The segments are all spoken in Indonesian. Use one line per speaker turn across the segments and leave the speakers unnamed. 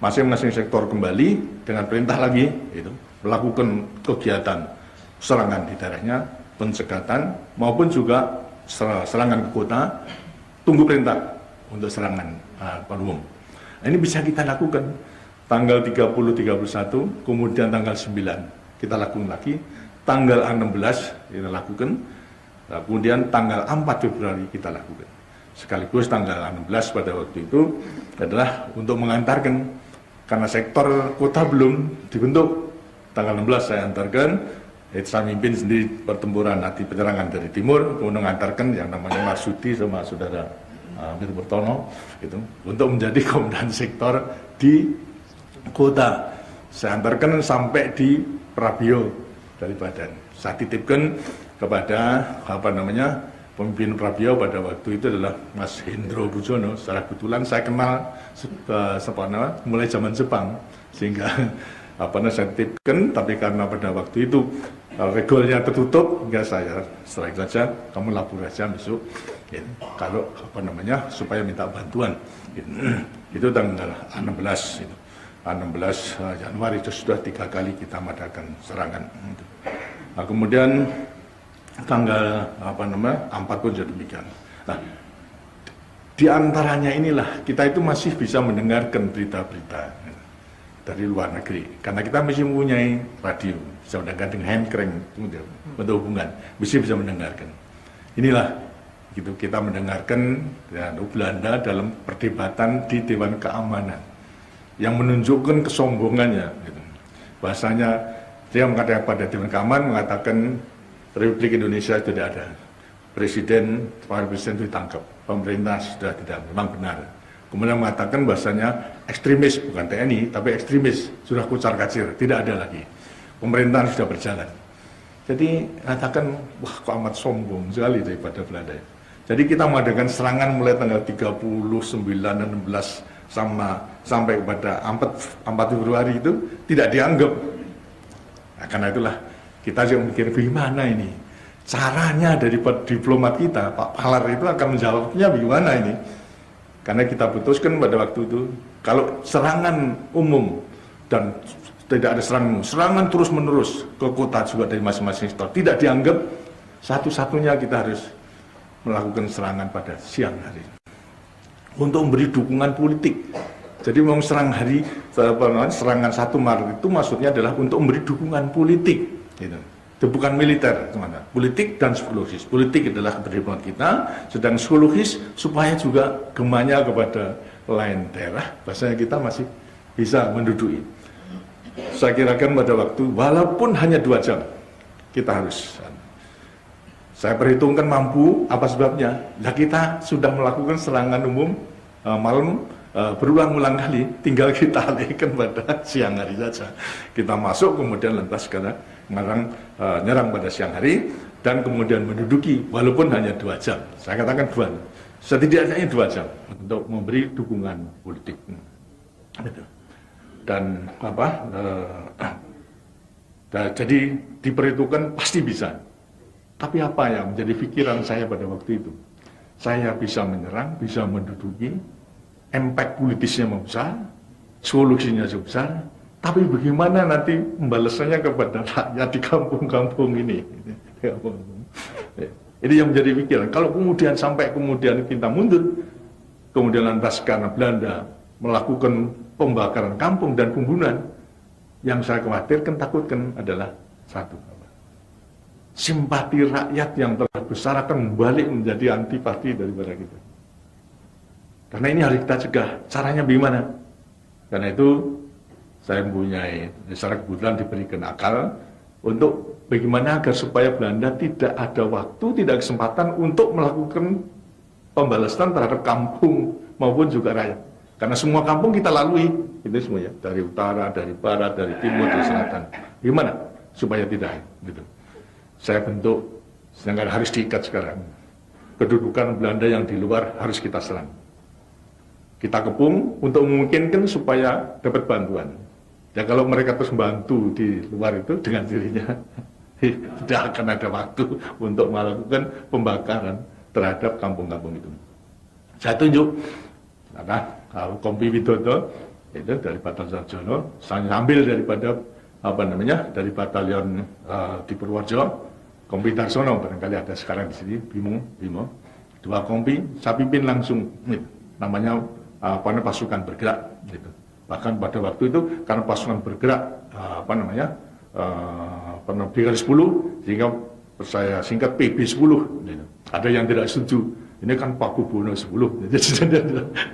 masing-masing sektor kembali dengan perintah lagi itu melakukan kegiatan serangan di daerahnya, pencegatan maupun juga serangan ke kota, tunggu perintah untuk serangan umum. Ini bisa kita lakukan tanggal 30, 31, kemudian tanggal 9 kita lakukan lagi, tanggal 16 kita lakukan, kemudian tanggal 4 Februari kita lakukan. Sekaligus tanggal 16 pada waktu itu adalah untuk mengantarkan, karena sektor kota belum dibentuk, tanggal 16 saya antarkan, saya mimpin sendiri pertempuran nanti penyerangan dari timur, kemudian mengantarkan yang namanya Marsudi sama saudara Mir Bertono gitu, untuk menjadi komandan sektor di kota. Saya antarkan sampai di Prabio dari Badan. Saya titipkan kepada pemimpin Prabio pada waktu itu adalah Mas Hendro Bujono. Secara kebetulan saya kenal mulai zaman Jepang, sehingga saya titipkan, tapi karena pada waktu itu regolnya tertutup, enggak, saya strike saja, kamu lapor aja besok ya, kalau supaya minta bantuan gitu. Itu tanggal 16 itu. 16 Januari itu sudah 3 kali kita mengadakan serangan gitu. Nah, kemudian tanggal 4 pun jadi demikian. Nah, di antaranya inilah kita itu masih bisa mendengarkan berita-berita dari luar negeri, karena kita masih mempunyai radio, bisa mendengarkan dengan handcrank, kemudian untuk hubungan, bisa mendengarkan. Inilah gitu, kita mendengarkan Belanda dalam perdebatan di Dewan Keamanan yang menunjukkan kesombongannya. Gitu. Bahasanya dia mengatakan pada Dewan Keamanan, mengatakan Republik Indonesia tidak ada, Presiden itu ditangkap, pemerintah sudah tidak, memang benar. Kemudian mengatakan bahasanya ekstremis, bukan TNI, tapi ekstremis, sudah kucar-kacir, tidak ada lagi. Pemerintahan sudah berjalan. Jadi katakan, wah kok amat sombong sekali daripada Belanda. Jadi kita mengadakan serangan mulai tanggal 39 dan 16 sampai kepada 4 Februari itu tidak dianggap. Nah, karena itulah kita juga mikir bagaimana ini caranya dari diplomat kita, Pak Palar itu akan menjawabnya bagaimana ini. Karena kita putuskan pada waktu itu, kalau serangan umum dan tidak ada serangan terus-menerus ke kota juga dari masing-masing sektor tidak dianggap, satu-satunya kita harus melakukan serangan pada siang hari untuk memberi dukungan politik. Jadi memang serangan 1 Maret itu maksudnya adalah untuk memberi dukungan politik, gitu. Itu bukan militer, teman-teman. Politik dan psikologis. Politik adalah diplomat kita, sedang psikologis supaya juga gemanya kepada lain daerah, bahasanya kita masih bisa menduduki. Saya kirakan pada waktu, walaupun hanya 2 jam, kita harus. Saya perhitungkan mampu, apa sebabnya? Nah, kita sudah melakukan serangan umum malam berulang-ulang kali, tinggal kita alihkan pada siang hari saja. Kita masuk, kemudian lantas sekarang nyerang pada siang hari, dan kemudian menduduki, walaupun hanya 2 jam. Saya katakan 2, setidaknya 2 jam untuk memberi dukungan politik. Dan jadi diperhitungkan pasti bisa. Tapi apa yang menjadi pikiran saya pada waktu itu? Saya bisa menyerang, bisa menduduki, impact politisnya besar, solusinya besar, tapi bagaimana nanti pembalasannya kepada rakyat di kampung-kampung ini? Ini yang menjadi pikiran. Kalau kemudian sampai kemudian kita mundur, kemudian lantas karena Belanda melakukan pembakaran kampung dan pembunuhan, yang saya khawatirkan, takutkan adalah satu, simpati rakyat yang telah besar akan membalik menjadi antipati daripada kita. Karena ini harus kita cegah. Caranya bagaimana? Karena itu saya mempunyai, secara kebetulan diberikan akal untuk bagaimana agar supaya Belanda tidak ada waktu, tidak kesempatan untuk melakukan pembalasan terhadap kampung maupun juga rakyat. Karena semua kampung kita lalui, itu semuanya, dari utara, dari barat, dari timur, dari selatan. Gimana supaya tidak gitu? Saya bentuk, sedangkan harus diikat sekarang. Kedudukan Belanda yang di luar harus kita serang. Kita kepung untuk memungkinkan supaya dapat bantuan. Ya kalau mereka terus membantu di luar itu dengan dirinya, tidak akan ada waktu untuk melakukan pembakaran terhadap kampung-kampung itu. Saya tunjuk, Kompi Widodo itu dari Batalion Sarjono, sambil daripada dari batalion di Purworejo, Kompi Darsono barangkali ada sekarang di sini, Bimo, 2 kompi, saya pimpin langsung, namanya pasukan bergerak, gitu. Bahkan pada waktu itu karena pasukan bergerak, Brigade 10, sehingga saya singkat PB 10, gitu. Ada yang tidak setuju. Ini kan Pakubuwono 10, jadi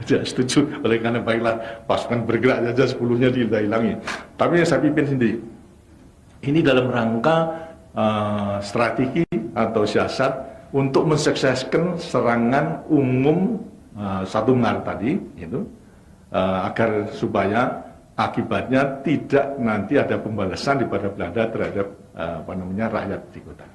tidak setuju. Oleh karena baiklah pasukan bergerak saja 10-nya dihilangi. Tapi yang saya pimpin sendiri. Ini dalam rangka strategi atau siasat untuk mensukseskan serangan umum 1 Maret tadi, itu agar supaya akibatnya tidak nanti ada pembalasan daripada Belanda terhadap rakyat di kota.